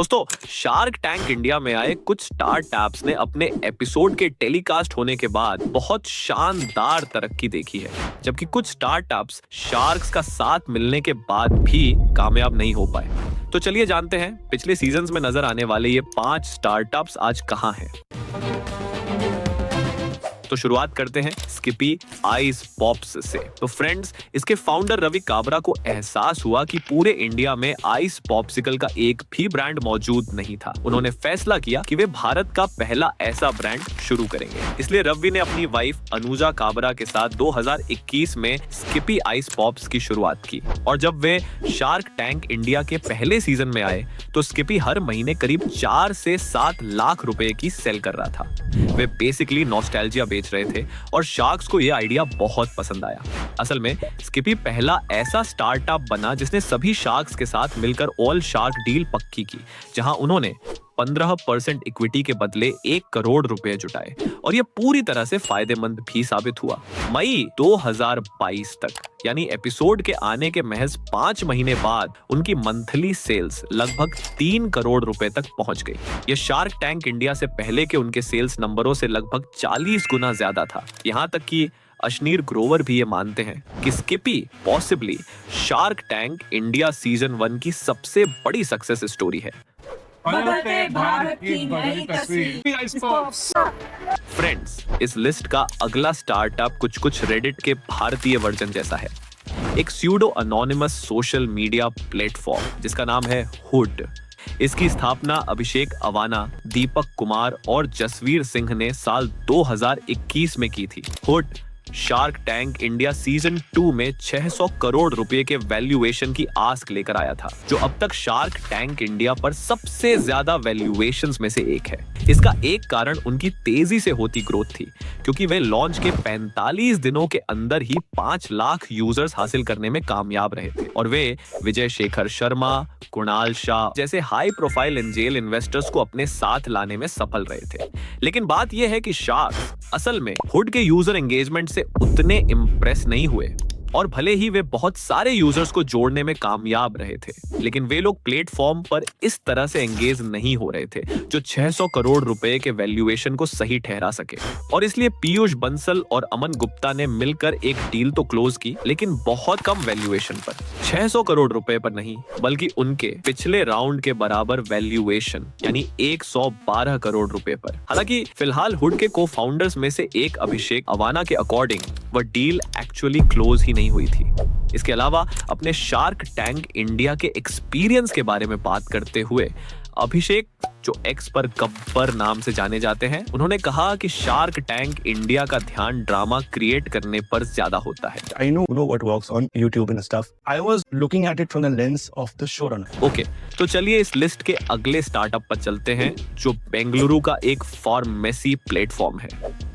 दोस्तों, shark Tank India में आए कुछ स्टार्टअप्स ने अपने एपिसोड के टेलीकास्ट होने के बाद बहुत शानदार तरक्की देखी है, जबकि कुछ स्टार्टअप्स शार्क्स का साथ मिलने के बाद भी कामयाब नहीं हो पाए। तो चलिए जानते हैं पिछले सीजन्स में नजर आने वाले ये 5 स्टार्टअप्स आज कहां हैं। तो शुरुआत करते हैं स्किपी आइस पॉप्स से। तो फ्रेंड्स, इसके फाउंडर रवि काबरा को एहसास हुआ कि पूरे इंडिया में आइस पॉप्सिकल का एक भी ब्रांड मौजूद नहीं था। उन्होंने फैसला किया कि वे भारत का पहला ऐसा ब्रांड शुरू करेंगे। इसलिए रवि ने अपनी वाइफ अनुजा काबरा के साथ 2021 में स्किपी आइस पॉप्स की शुरुआत की। और जब वे शार्क टैंक इंडिया के पहले सीजन में आए तो स्किपी हर महीने करीब 4 से 7 लाख रुपए की सेल कर रहा था। वे बेसिकली नॉस्टैल्जिया बेच रहे थे और शार्क्स को यह आइडिया बहुत पसंद आया। असल में स्किपी पहला ऐसा स्टार्टअप बना जिसने सभी शार्क्स के साथ मिलकर ऑल शार्क डील पक्की की, जहां उन्होंने 15% इक्विटी के बदले 1 करोड़ रुपए जुटाए और यह पूरी तरह से फायदेमंद भी साबित हुआ। मई 2022 तक, यानी एपिसोड के आने के महज 5 महीने बाद, उनकी मंथली सेल्स लगभग 3 करोड़ रुपए तक पहुंच गई। यह शार्क टैंक इंडिया से पहले के उनके सेल्स नंबरों से लगभग 40 गुना ज्यादा था। यहां तक कि अश्नीर ग्रोवर भी ये मानते हैं कि Skippy possibly Shark Tank India season 1 की सबसे बड़ी सक्सेस स्टोरी है। बदलते भारत की नई तस्वीर। फ्रेंड्स, इस लिस्ट का अगला स्टार्टअप कुछ रेडिट के भारतीय वर्जन जैसा है। एक pseudo anonymous social media platform जिसका नाम है हुड। इसकी स्थापना अभिषेक अवाना, दीपक कुमार और जसवीर सिंह ने साल 2021 में की थी। Hood shark Tank India season 2 में 600 करोड़ रुपए के वैल्यूएशन की आस्क लेकर आया था, जो अब तक शार्क टैंक इंडिया पर सबसे ज्यादा वैल्यूएशंस में से एक है। इसका एक कारण उनकी तेजी से होती ग्रोथ थी, क्योंकि वे लॉन्च के 45 दिनों के अंदर ही 5 लाख यूजर्स हासिल करने में कामयाब रहे थे। और वे विजय शेखर शर्मा, कुणाल शाह जैसे हाई प्रोफाइल एंजेल इन्वेस्टर्स को अपने साथ लाने में सफल रहे थे। लेकिन बात यह है कि शार्क असल में हुड के यूजर एंगेजमेंट से उतने इंप्रेस नहीं हुए, और भले ही वे बहुत सारे यूजर्स को जोड़ने में कामयाब रहे थे, लेकिन वे लोग प्लेटफॉर्म पर इस तरह से एंगेज नहीं हो रहे थे जो 600 करोड़ रुपए के वैल्यूएशन को सही ठहरा सके। और इसलिए पीयूष बंसल और अमन गुप्ता ने मिलकर एक डील तो क्लोज की, लेकिन बहुत कम वैल्यूएशन पर। 600 करोड़ रुपए पर नहीं, बल्कि उनके पिछले राउंड के बराबर वैल्यूएशन यानी 112 करोड़ रुपए पर। हालांकि फिलहाल हुड के को फाउंडर्स में से एक अभिषेक अवाना के अकॉर्डिंग वह डील एक्चुअली क्लोज ही नहीं हुई थी। इसके अलावा अपने शार्क टैंक इंडिया के एक्सपीरियंस के बारे में बात करते हुए अभिषेक, जो एक्स पर गब्बर नाम से जाने जाते हैं, उन्होंने कहा कि शार्क टैंक इंडिया का ध्यान ड्रामा क्रिएट करने पर ज्यादा होता है। I know what works on YouTube and stuff. I was looking at it from the lens of the showrunner. Okay, तो चलिए इस लिस्ट के अगले स्टार्टअप पर चलते हैं, जो बेंगलुरु का एक फार्मेसी प्लेटफॉर्म है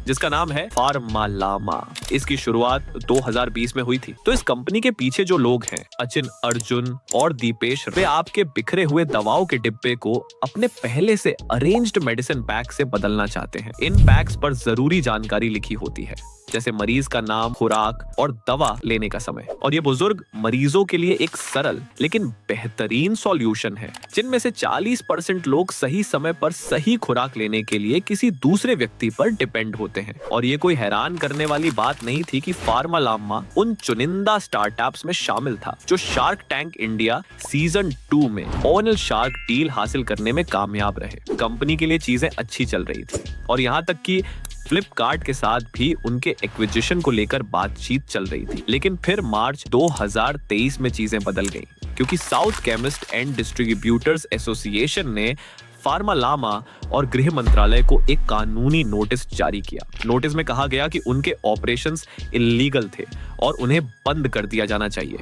जिसका नाम है फार्मालामा। इसकी शुरुआत 2020 में हुई थी। तो इस कंपनी के पीछे जो लोग हैं, अचिन, अर्जुन और दीपेश, वे आपके बिखरे हुए दवाओं के डिब्बे को अपने पहले से अरेंज्ड मेडिसिन पैक से बदलना चाहते हैं। इन पैक्स पर जरूरी जानकारी लिखी होती है, जैसे मरीज का नाम, खुराक और दवा लेने का समय। और ये बुजुर्ग मरीजों के लिए एक सरल लेकिन बेहतरीन सॉल्यूशन है, जिनमें से 40% लोग सही समय पर सही खुराक लेने के लिए किसी दूसरे व्यक्ति पर डिपेंड होते हैं। और ये कोई हैरान करने वाली बात नहीं थी कि फार्मालामा उन चुनिंदा स्टार्टअप्स में शामिल था जो शार्क टैंक इंडिया सीजन 2 में ऑल शार्क डील हासिल करने में कामयाब रहे। कंपनी के लिए चीजें अच्छी चल रही थी और यहाँ तक कि फ्लिपकार्ट के साथ भी उनके एक्विजिशन को लेकर बातचीत चल रही थी। लेकिन फिर मार्च 2023 में चीजें बदल गईं, क्योंकि south chemist and distributors association ने फार्मालामा और गृह मंत्रालय को एक कानूनी नोटिस जारी किया। नोटिस में कहा गया कि उनके ऑपरेशंस इल्लीगल थे और उन्हें बंद कर दिया जाना चाहिए।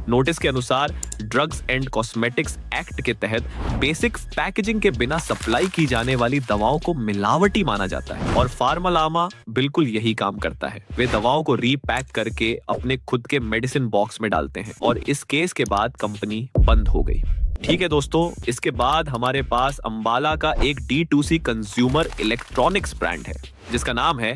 नोटिस के अनुसार ड्रग्स एंड कॉस्मेटिक्स एक्ट के तहत बेसिक पैकेजिंग के बिना सप्लाई की जाने वाली दवाओं को मिलावटी माना जाता है, और फार्मालामा बिल्कुल यही काम करता है। वे दवाओं को रीपैक करके अपने खुद के मेडिसिन बॉक्स में डालते हैं, और इस केस के बाद कंपनी बंद हो गई। ठीक है दोस्तों, इसके बाद हमारे पास अंबाला का एक D2C कंज्यूमर इलेक्ट्रॉनिक्स ब्रांड है जिसका नाम है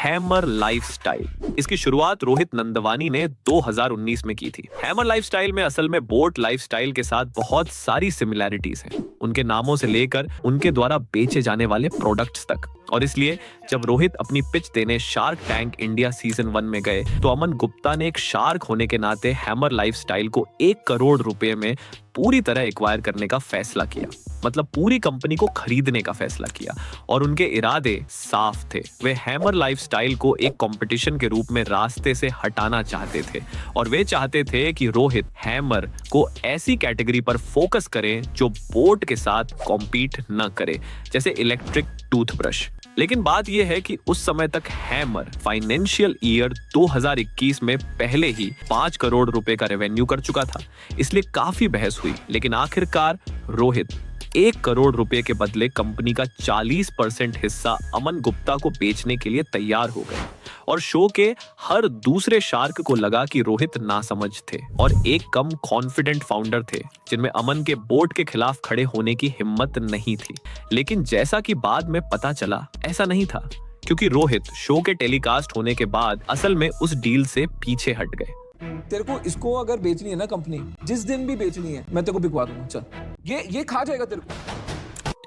हैमर लाइफस्टाइल। इसकी शुरुआत रोहित नंदवानी ने 2019 में की थी। हैमर लाइफस्टाइल में असल में बोट लाइफस्टाइल के साथ बहुत सारी सिमिलैरिटीज हैं, उनके नामों से लेकर उनके द्वारा बेचे जाने वाले प्रोडक्ट्स तक। और इसलिए जब रोहित अपनी पिच देने शार्क टैंक इंडिया सीजन 1 में गए तो अमन गुप्ता ने एक शार्क होने के नाते हैमर लाइफस्टाइल को 1 करोड़ रुपए में पूरी तरह एक्वायर करने का फैसला किया, मतलब पूरी कंपनी को खरीदने का फैसला किया। और उनके इरादे साफ थे, वे हैमर लाइफस्टाइल को एक कंपटीशन के रूप में रास्ते से हटाना चाहते थे और वे चाहते थे कि रोहित हैमर को ऐसी कैटेगरी पर फोकस करें जो बोट के साथ कॉम्पीट न करे, जैसे इलेक्ट्रिक टूथब्रश। लेकिन बात यह है कि उस समय तक हैमर फाइनेंशियल ईयर 2021 में पहले ही 5 करोड़ रुपए का रेवेन्यू कर चुका था, इसलिए काफी बहस हुई। लेकिन आखिरकार रोहित 1 करोड़ रुपए के बदले कंपनी का 40% हिस्सा अमन गुप्ता को बेचने के लिए तैयार हो गए। और शो के हर दूसरे शार्क को लगा कि रोहित नासमझ थे और एक कम कॉन्फिडेंट फाउंडर थे, जिनमें अमन के बोर्ड के खिलाफ खड़े होने की हिम्मत नहीं थी। लेकिन जैसा कि बाद में पता चला, ऐसा नहीं था, क्योंकि रोहित शो के टेलीकास्ट होने के बाद असल में उस डील से पीछे हट गए। तेरे को इसको अगर बेचनी है ना कंपनी, जिस दिन भी बेचनी है मैं तेरे को बिकवा दूंगा, चल ये खा जाएगा तेरे को।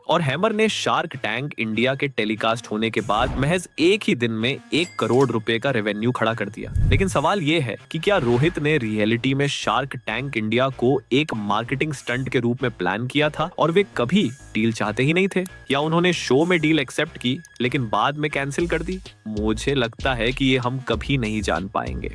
और हैमर ने शार्क टैंक इंडिया के टेलीकास्ट होने के बाद महज एक ही दिन में 1 करोड़ रुपए का रेवेन्यू खड़ा कर दिया। लेकिन सवाल यह है कि क्या रोहित ने रियलिटी में शार्क टैंक इंडिया को एक मार्केटिंग स्टंट के रूप में प्लान किया था और वे कभी डील चाहते ही नहीं थे, या उन्होंने शो में डील एक्सेप्ट की लेकिन बाद में कैंसिल कर दी? मुझे लगता है कि ये हम कभी नहीं जान पाएंगे।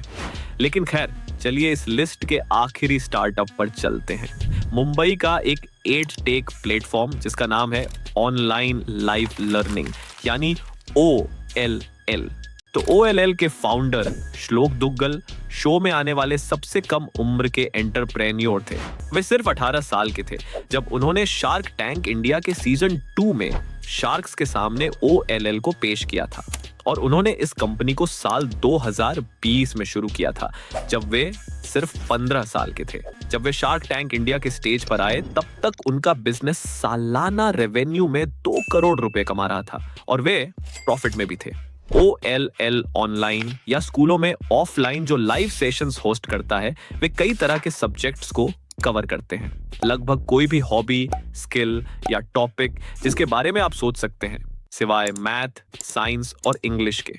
लेकिन खैर, चलिए इस लिस्ट के आखिरी स्टार्टअप पर चलते हैं। मुंबई का एक 8 टेक प्लेटफॉर्म जिसका नाम है ऑनलाइन लाइव लर्निंग, यानी OLL। तो OLL के फाउंडर श्लोक दुग्गल शो में आने वाले सबसे कम उम्र के एंटरप्रेन्योर थे। वे सिर्फ 18 साल के थे जब उन्होंने शार्क टैंक इंडिया के सीजन 2 में शार्क्स के सामने OLL को पेश किया था। और उन्होंने इस कंपनी को साल 2020 में शुरू किया था, जब वे सिर्फ 15 साल के थे। जब वे शार्क टैंक इंडिया के स्टेज पर आए तब तक उनका बिजनेस सालाना रेवेन्यू में 2 करोड़ रुपए कमा रहा था और वे प्रॉफिट में भी थे। OLL ऑनलाइन या स्कूलों में ऑफलाइन जो लाइव सेशंस होस्ट करता है, वे कई तरह के सब्जेक्ट्स को कवर करते हैं। लगभग कोई भी हॉबी, स्किल या टॉपिक जिसके बारे में आप सोच सकते हैं, सिवाय मैथ, साइंस और इंग्लिश के।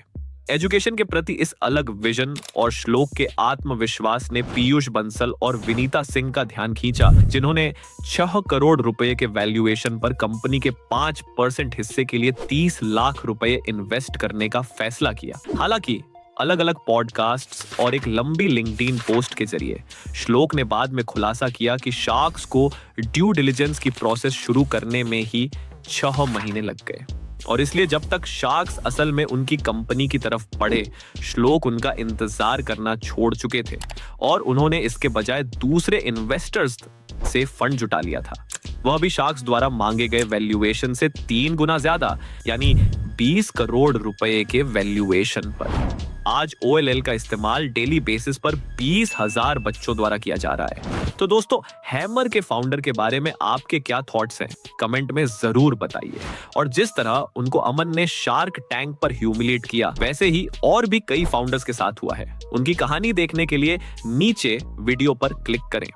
एजुकेशन के प्रति इस अलग विजन और श्लोक के आत्मविश्वास ने पीयूष बंसल और विनीता सिंह का ध्यान खींचा, जिन्होंने 6 करोड़ रुपए के वैल्यूएशन पर कंपनी के 5% हिस्से के लिए 30 लाख रुपए इन्वेस्ट करने का फैसला किया। हालांकि अलग अलग पॉडकास्ट्स और एक लंबी लिंक्डइन पोस्ट के जरिए श्लोक ने बाद में खुलासा किया कि शार्क्स को ड्यू डिलिजेंस की प्रोसेस शुरू करने में ही 6 महीने लग गए और इसलिए जब तक शार्क्स असल में उनकी कंपनी की तरफ बढ़े, श्लोक उनका इंतजार करना छोड़ चुके थे और उन्होंने इसके बजाय दूसरे इन्वेस्टर्स से फंड जुटा लिया था, वह भी शार्क्स द्वारा मांगे गए वैल्यूएशन से 3 गुना ज्यादा, यानी 20 करोड़ रुपए के वैल्यूएशन पर। आज OLL का इस्तेमाल डेली बेसिस पर 20,000 बच्चों द्वारा किया जा रहा है। तो दोस्तों, हैमर के फाउंडर के बारे में आपके क्या थॉट्स हैं? कमेंट में जरूर बताइए। और जिस तरह उनको अमन ने शार्क टैंक पर ह्यूमिलिएट किया, वैसे ही और भी कई फाउंडर्स के साथ हुआ है। उनकी कहानी देखने के लिए नीचे वीडियो पर क्लिक करें।